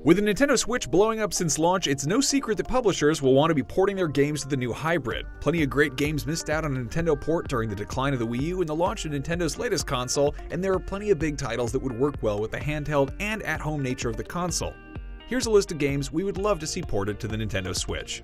With the Nintendo Switch blowing up since launch, it's no secret that publishers will want to be porting their games to the new hybrid. Plenty of great games missed out on a Nintendo port during the decline of the Wii U and the launch of Nintendo's latest console, and there are plenty of big titles that would work well with the handheld and at-home nature of the console. Here's a list of games we would love to see ported to the Nintendo Switch.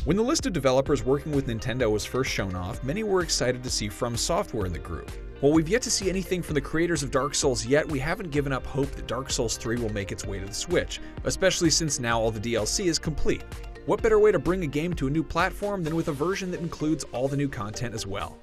When the list of developers working with Nintendo was first shown off, many were excited to see From Software in the group. While we've yet to see anything from the creators of Dark Souls yet, we haven't given up hope that Dark Souls 3 will make its way to the Switch, especially since now all the DLC is complete. What better way to bring a game to a new platform than with a version that includes all the new content as well?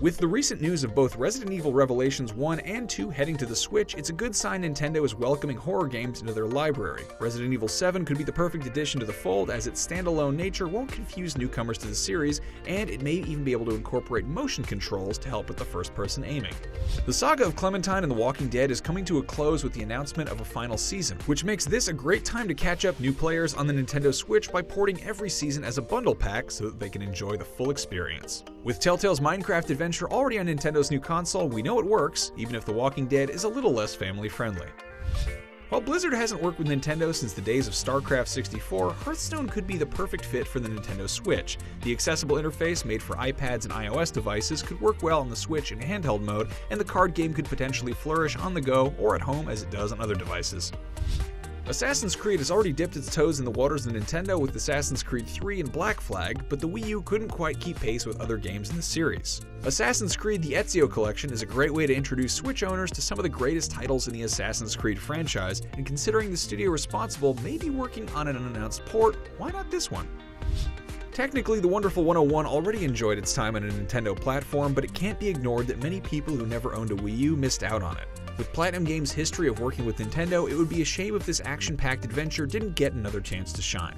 With the recent news of both Resident Evil Revelations 1 and 2 heading to the Switch, it's a good sign Nintendo is welcoming horror games into their library. Resident Evil 7 could be the perfect addition to the fold, as its standalone nature won't confuse newcomers to the series, and it may even be able to incorporate motion controls to help with the first-person aiming. The saga of Clementine and The Walking Dead is coming to a close with the announcement of a final season, which makes this a great time to catch up new players on the Nintendo Switch by porting every season as a bundle pack so that they can enjoy the full experience. With Telltale's Minecraft adventure already on Nintendo's new console, we know it works, even if The Walking Dead is a little less family-friendly. While Blizzard hasn't worked with Nintendo since the days of StarCraft 64, Hearthstone could be the perfect fit for the Nintendo Switch. The accessible interface made for iPads and iOS devices could work well on the Switch in handheld mode, and the card game could potentially flourish on the go or at home as it does on other devices. Assassin's Creed has already dipped its toes in the waters of Nintendo with Assassin's Creed 3 and Black Flag, but the Wii U couldn't quite keep pace with other games in the series. Assassin's Creed The Ezio Collection is a great way to introduce Switch owners to some of the greatest titles in the Assassin's Creed franchise, and considering the studio responsible may be working on an unannounced port, why not this one? Technically, The Wonderful 101 already enjoyed its time on a Nintendo platform, but it can't be ignored that many people who never owned a Wii U missed out on it. With Platinum Games' history of working with Nintendo, it would be a shame if this action-packed adventure didn't get another chance to shine.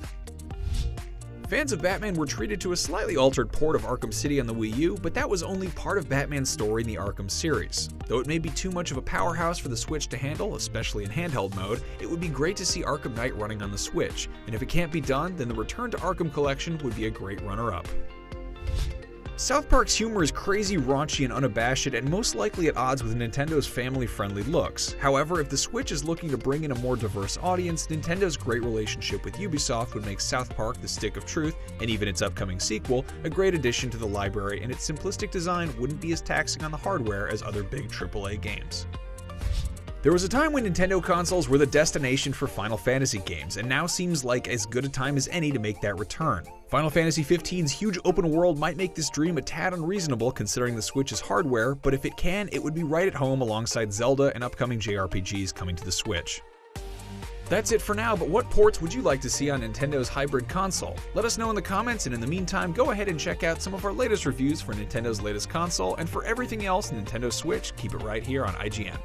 Fans of Batman were treated to a slightly altered port of Arkham City on the Wii U, but that was only part of Batman's story in the Arkham series. Though it may be too much of a powerhouse for the Switch to handle, especially in handheld mode, it would be great to see Arkham Knight running on the Switch, and if it can't be done, then the Return to Arkham collection would be a great runner-up. South Park's humor is crazy, raunchy, and unabashed, and most likely at odds with Nintendo's family-friendly looks. However, if the Switch is looking to bring in a more diverse audience, Nintendo's great relationship with Ubisoft would make South Park the stick of truth, and even its upcoming sequel, a great addition to the library, and its simplistic design wouldn't be as taxing on the hardware as other big AAA games. There was a time when Nintendo consoles were the destination for Final Fantasy games, and now seems like as good a time as any to make that return. Final Fantasy XV's huge open world might make this dream a tad unreasonable considering the Switch's hardware, but if it can, it would be right at home alongside Zelda and upcoming JRPGs coming to the Switch. That's it for now, but what ports would you like to see on Nintendo's hybrid console? Let us know in the comments, and in the meantime, go ahead and check out some of our latest reviews for Nintendo's latest console, and for everything else Nintendo Switch, keep it right here on IGN.